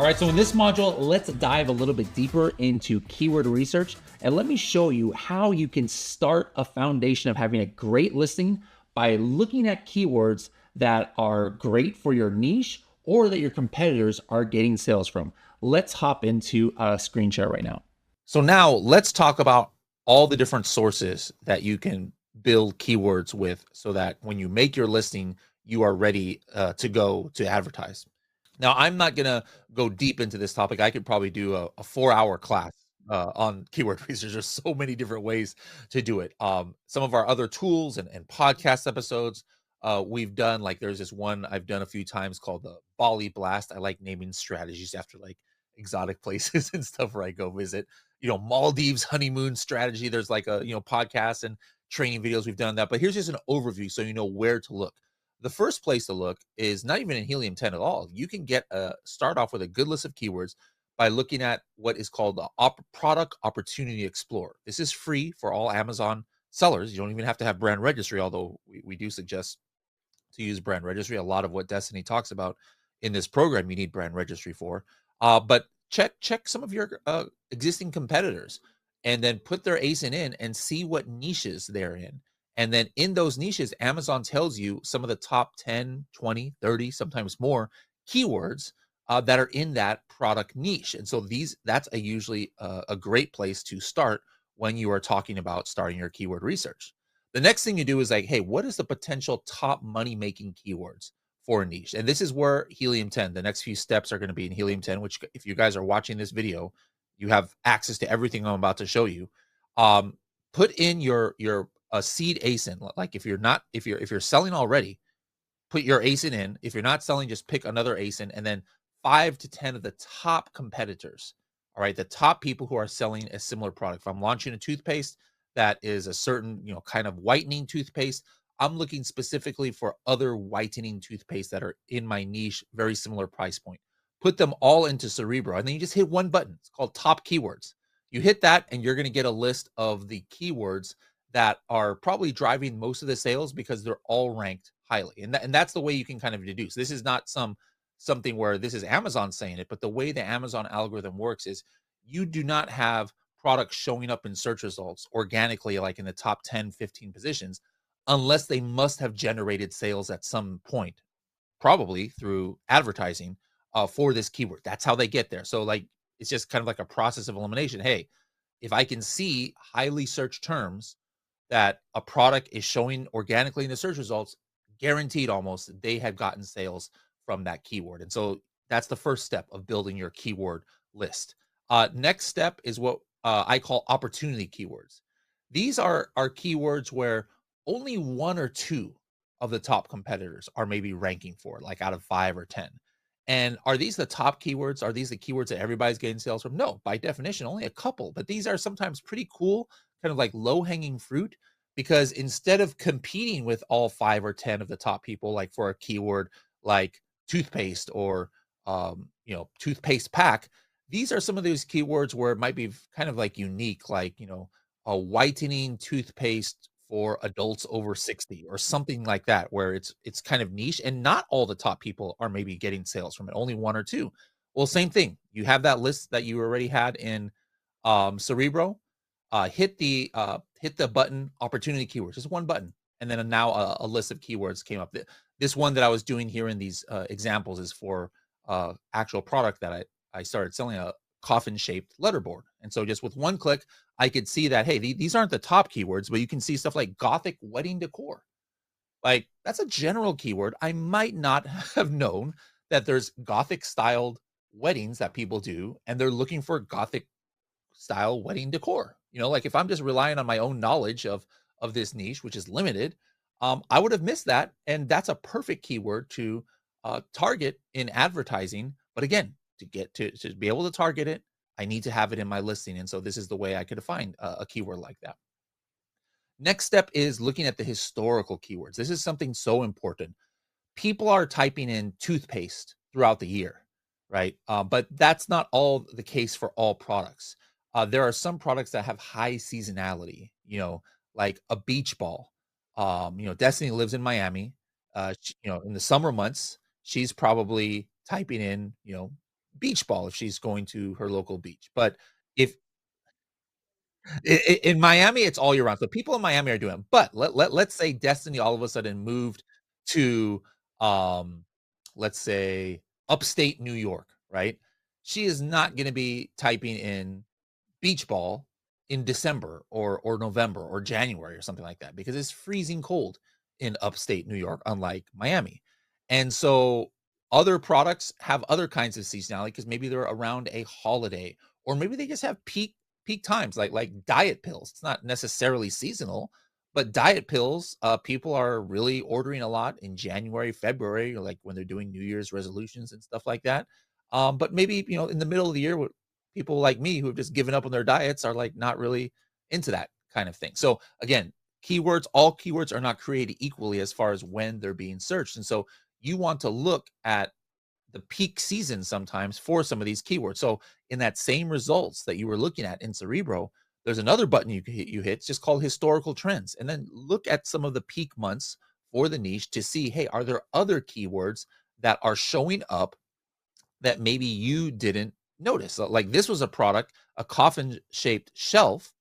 All right, so in this module, let's dive a little bit deeper into keyword research, and let me show you how you can start a foundation of having a great listing by looking at keywords that are great for your niche or that your competitors are getting sales from. Let's hop into a screen share right now. So now let's talk about all the different sources that you can build keywords with so that when you make your listing, you are ready to go to advertise. Now, I'm not going to go deep into this topic. I could probably do a 4-hour class on keyword research. There's so many different ways to do it. Some of our other tools and podcast episodes we've done, like there's this one I've done a few times called the Bali Blast. I like naming strategies after like exotic places and stuff where I go visit. Maldives honeymoon strategy. There's like a, podcast and training videos. We've done that, but here's just an overview so you know where to look. The first place to look is not even in Helium 10 at all. You can start off with a good list of keywords by looking at what is called the Product Opportunity Explorer. This is free for all Amazon sellers. You don't even have to have brand registry, although we do suggest to use brand registry. A lot of what Destiny talks about in this program, you need brand registry for. But check some of your existing competitors and then put their ASIN in and see what niches they're in. And then in those niches, Amazon tells you some of the top 10, 20, 30, sometimes more keywords that are in that product niche. And so that's usually a great place to start when you are talking about starting your keyword research. The next thing you do is like, hey, what is the potential top money-making keywords for a niche? And this is where Helium 10, the next few steps are going to be in Helium 10, which if you guys are watching this video, you have access to everything I'm about to show you. Put in your seed ASIN. Like if you're selling already, put your ASIN in. If you're not selling, just pick another ASIN and then 5 to 10 of the top competitors. All right, the top people who are selling a similar product. If I'm launching a toothpaste that is a certain, kind of whitening toothpaste, I'm looking specifically for other whitening toothpaste that are in my niche, very similar price point. Put them all into Cerebro, and then you just hit one button. It's called Top Keywords. You hit that, and you're going to get a list of the keywords that are probably driving most of the sales because they're all ranked highly. And that's the way you can kind of deduce. This is not something where this is Amazon saying it, but the way the Amazon algorithm works is you do not have products showing up in search results organically, like in the top 10, 15 positions, unless they must have generated sales at some point, probably through advertising for this keyword. That's how they get there. So like, it's just kind of like a process of elimination. Hey, if I can see highly searched terms that a product is showing organically in the search results, guaranteed almost they have gotten sales from that keyword. And so that's the first step of building your keyword list. Next step is what I call opportunity keywords. These are keywords where only 1 or 2 of the top competitors are maybe ranking for, like out of 5 or 10. And are these the top keywords? Are these the keywords that everybody's getting sales from? No, by definition, only a couple. But these are sometimes pretty cool, kind of like low-hanging fruit, because instead of competing with all 5 or 10 of the top people, like for a keyword like toothpaste or toothpaste pack, these are some of those keywords where it might be kind of like unique, like a whitening toothpaste for adults over 60 or something like that, where it's kind of niche and not all the top people are maybe getting sales from it, only 1 or 2. Well, same thing. You have that list that you already had in Cerebro. Hit the button opportunity keywords, just one button, and then now a list of keywords came up. This one that I was doing here in these examples is for actual product that I started selling, a coffin shaped letterboard. And so just with one click, I could see that, hey, these aren't the top keywords, but you can see stuff like Gothic wedding decor. Like that's a general keyword. I might not have known that there's Gothic styled weddings that people do, and they're looking for Gothic style wedding decor. Like if I'm just relying on my own knowledge of this niche, which is limited, I would have missed that. And that's a perfect keyword to target in advertising. But again, to get to be able to target it, I need to have it in my listing. And so this is the way I could find a keyword like that. Next step is looking at the historical keywords. This is something so important. People are typing in toothpaste throughout the year, right? But that's not all the case for all products. There are some products that have high seasonality, like a beach ball. Destiny lives in Miami. In the summer months, she's probably typing in, beach ball if she's going to her local beach. But if in Miami, it's all year round. So people in Miami are doing it. But let's say Destiny all of a sudden moved to, um, let's say, upstate New York, right? She is not going to be typing in beach ball in December or November or January or something like that because it's freezing cold in upstate New York, unlike Miami. And so other products have other kinds of seasonality because maybe they're around a holiday, or maybe they just have peak times, like diet pills. It's not necessarily seasonal, but diet pills, people are really ordering a lot in January, February, or like when they're doing New Year's resolutions and stuff like that. But maybe in the middle of the year, people like me who have just given up on their diets are like not really into that kind of thing. So again, all keywords are not created equally as far as when they're being searched. And so you want to look at the peak season sometimes for some of these keywords. So in that same results that you were looking at in Cerebro, there's another button you hit, it's just called historical trends. And then look at some of the peak months for the niche to see, hey, are there other keywords that are showing up that maybe you didn't notice? So, like this was a product, a coffin shaped shelf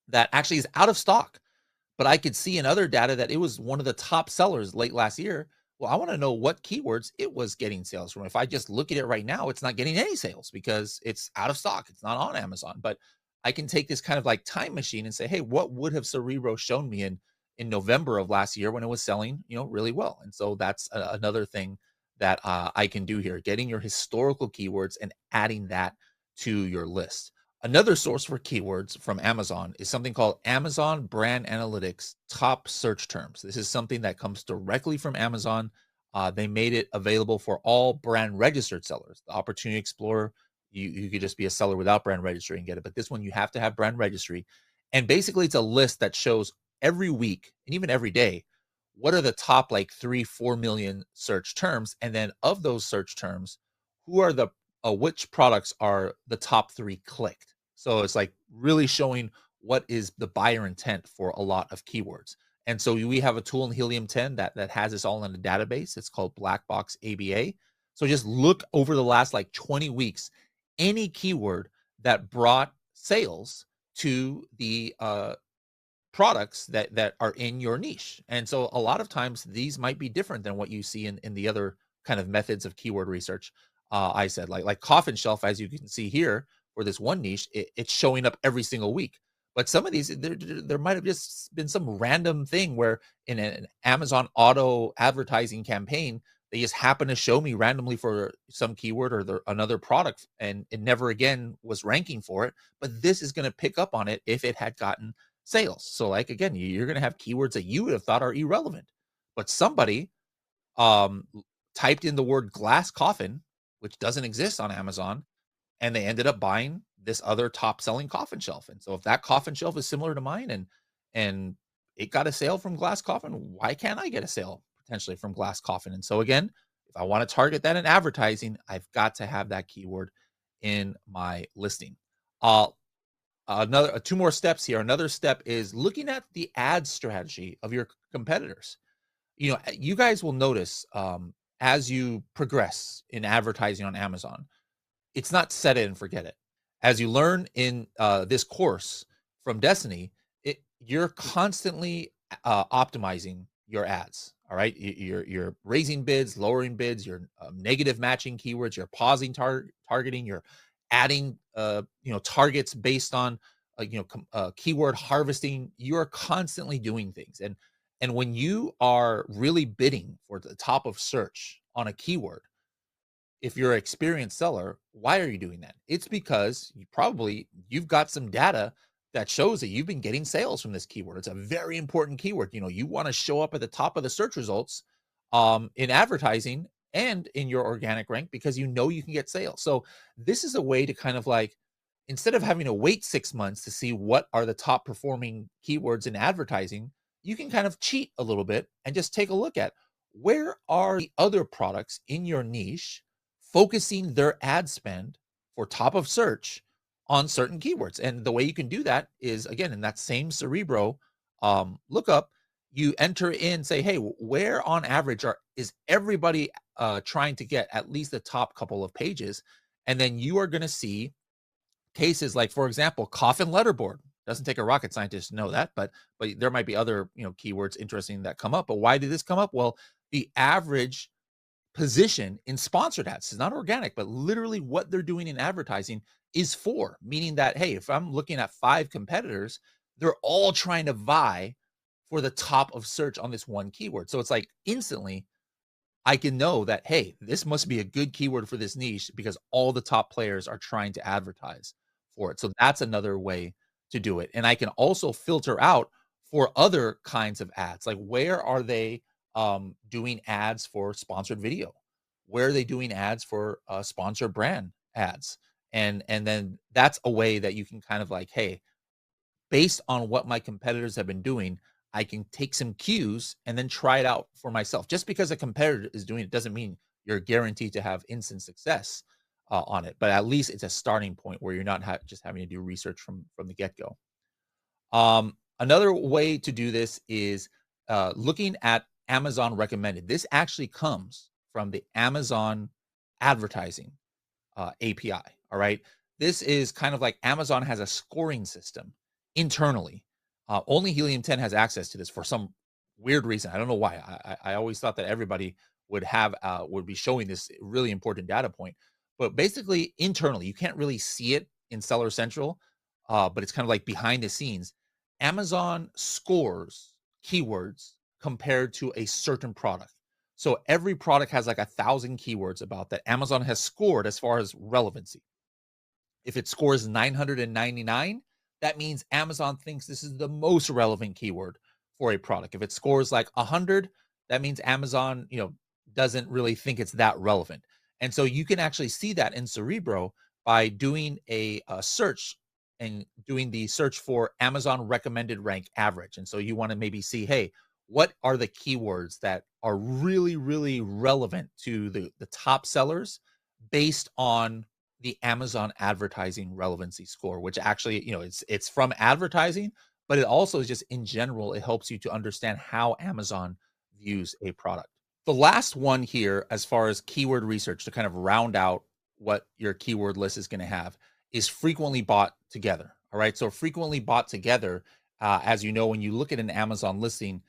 that actually is out of stock, but I could see in other data that it was one of the top sellers late last year. Well, I want to know what keywords it was getting sales from. If I just look at it right now, it's not getting any sales because it's out of stock. It's not on Amazon. But I can take this kind of like time machine and say, hey, what would have Cerebro shown me in November of last year when it was selling, really well? And so that's another thing that I can do here, getting your historical keywords and adding that to your list. Another source for keywords from Amazon is something called Amazon Brand Analytics Top Search Terms. This is something that comes directly from Amazon. They made it available for all brand registered sellers. The Opportunity Explorer, you could just be a seller without brand registry and get it. But this one, you have to have brand registry. And basically, it's a list that shows every week and even every day what are the top like 3-4 million search terms. And then of those search terms, who are the which products are the top 3 clicked. So it's like really showing what is the buyer intent for a lot of keywords. And so we have a tool in Helium 10 that has this all in a database. It's called Black Box ABA. So just look over the last like 20 weeks, any keyword that brought sales to the products that are in your niche. And so a lot of times these might be different than what you see in the other kind of methods of keyword research. I said like coffin shelf, as you can see here for this one niche, it's showing up every single week. But some of these, there might have just been some random thing where in an Amazon auto advertising campaign, they just happen to show me randomly for some keyword or another product, and it never again was ranking for it. But this is going to pick up on it if it had gotten sales. So like again, you're going to have keywords that you would have thought are irrelevant, but somebody um typed in the word glass coffin, which doesn't exist on Amazon, and they ended up buying this other top selling coffin shelf. And so if that coffin shelf is similar to mine and it got a sale from glass coffin, why can't I get a sale potentially from glass coffin? And so again, if I want to target that in advertising, I've got to have that keyword in my listing. uh Another two more steps here. Another step is looking at the ad strategy of your competitors. You guys will notice, as you progress in advertising on Amazon, it's not set it and forget it. As you learn in this course from Destiny, you're constantly optimizing your ads. All right, you're raising bids, lowering bids, you're negative matching keywords, you're pausing targeting, you're adding targets based on keyword harvesting. You are constantly doing things, and when you are really bidding for the top of search on a keyword, if you're an experienced seller, why are you doing that? It's because you've got some data that shows that you've been getting sales from this keyword. It's a very important keyword. You want to show up at the top of the search results in advertising and in your organic rank because you can get sales. So this is a way to kind of like, instead of having to wait 6 months to see what are the top performing keywords in advertising, you can kind of cheat a little bit and just take a look at where are the other products in your niche focusing their ad spend for top of search on certain keywords. And the way you can do that is, again, in that same Cerebro lookup, you enter in, say, hey, where on average is everybody trying to get at least the top couple of pages? And then you are going to see cases like, for example, coffin letterboard. Doesn't take a rocket scientist to know that, but there might be other, keywords interesting that come up. But why did this come up? Well, the average position in sponsored ads is not organic, but literally what they're doing in advertising is for, meaning that, hey, if I'm looking at 5 competitors, they're all trying to vie for the top of search on this one keyword. So it's like instantly I can know that, hey, this must be a good keyword for this niche because all the top players are trying to advertise for it. So that's another way to do it. And I can also filter out for other kinds of ads. Like, where are they doing ads for sponsored video? Where are they doing ads for sponsored brand ads? And then that's a way that you can kind of like, hey, based on what my competitors have been doing, I can take some cues and then try it out for myself. Just because a competitor is doing it doesn't mean you're guaranteed to have instant success on it, but at least it's a starting point where you're not just having to do research from the get go. Another way to do this is looking at Amazon recommended. This actually comes from the Amazon advertising API. All right. This is kind of like Amazon has a scoring system internally. Only Helium 10 has access to this for some weird reason. I don't know why. I always thought that everybody would be showing this really important data point. But basically, internally, you can't really see it in Seller Central, but it's kind of like behind the scenes. Amazon scores keywords compared to a certain product. So every product has like 1,000 keywords about that Amazon has scored as far as relevancy. If it scores 999, that means Amazon thinks this is the most relevant keyword for a product. If it scores like 100, that means Amazon, doesn't really think it's that relevant. And so you can actually see that in Cerebro by doing a search and doing the search for Amazon recommended rank average. And so you want to maybe see, hey, what are the keywords that are really, really relevant to the top sellers based on the Amazon advertising relevancy score, which actually, it's from advertising, but it also is just in general, it helps you to understand how Amazon views a product. The last one here, as far as keyword research to kind of round out what your keyword list is going to have, is frequently bought together. All right. So frequently bought together, as you know, when you look at an Amazon listing,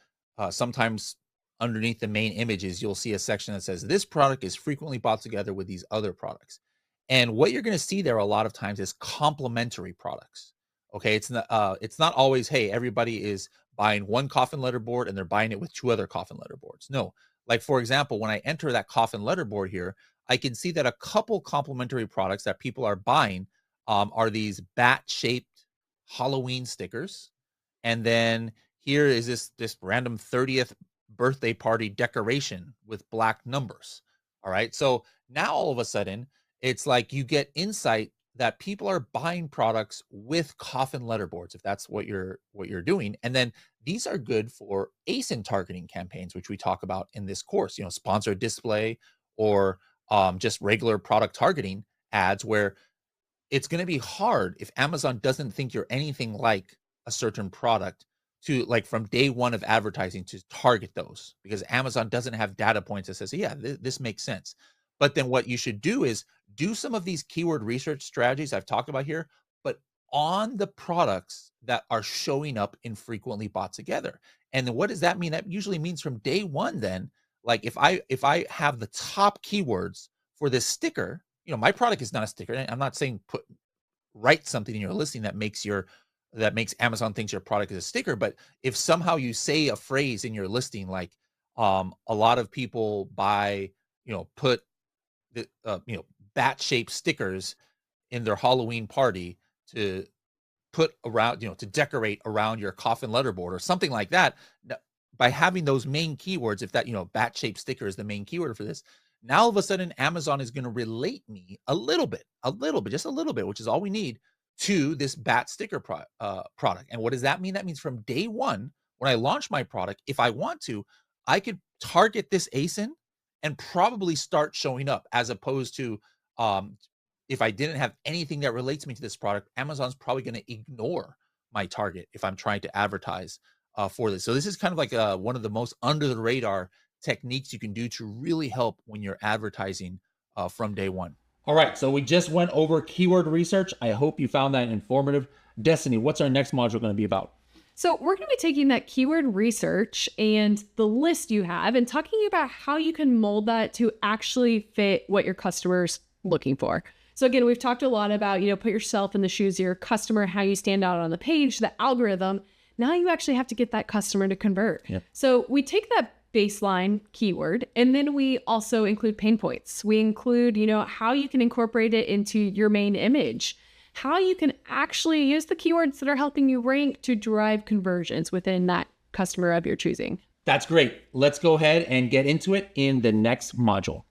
sometimes underneath the main images, you'll see a section that says this product is frequently bought together with these other products. And what you're going to see there a lot of times is complementary products. Okay. It's not always, hey, everybody is buying one coffin letterboard and they're buying it with 2 other coffin letterboards. No, like, for example, when I enter that coffin letterboard here, I can see that a couple complementary products that people are buying are these bat-shaped Halloween stickers. And then here is this random 30th birthday party decoration with black numbers. All right. So now all of a sudden, it's like you get insight that people are buying products with coffin letterboards, if that's what you're doing. And then these are good for ASIN targeting campaigns, which we talk about in this course, sponsored display or just regular product targeting ads, where it's going to be hard if Amazon doesn't think you're anything like a certain product to, like, from day one of advertising, to target those, because Amazon doesn't have data points that says, yeah, this makes sense. But then what you should do is do some of these keyword research strategies I've talked about here, but on the products that are showing up in frequently bought together. And then what does that mean? That usually means from day one, then, like, if I have the top keywords for this sticker, my product is not a sticker. I'm not saying write something in your listing that makes Amazon thinks your product is a sticker. But if somehow you say a phrase in your listing like, a lot of people buy, put the bat-shaped stickers in their Halloween party to put around, to decorate around your coffin letterboard or something like that. By having those main keywords, if that, bat-shaped sticker is the main keyword for this, now all of a sudden Amazon is going to relate me a little bit, just a little bit, which is all we need, to this bat sticker product. And what does that mean? That means from day one, when I launch my product, if I want to, I could target this ASIN and probably start showing up, as opposed to if I didn't have anything that relates me to this product, Amazon's probably going to ignore my target if I'm trying to advertise for this. So this is kind of like one of the most under the radar techniques you can do to really help when you're advertising from day one. All right, so we just went over keyword research. I hope you found that informative. Destiny, what's our next module going to be about? So we're going to be taking that keyword research and the list you have and talking about how you can mold that to actually fit what your customer's looking for. So again, we've talked a lot about, put yourself in the shoes of your customer, how you stand out on the page, the algorithm. Now you actually have to get that customer to convert. Yep. So we take that baseline keyword, and then we also include pain points. We include, how you can incorporate it into your main image, how you can actually use the keywords that are helping you rank to drive conversions within that customer of your choosing. That's great. Let's go ahead and get into it in the next module.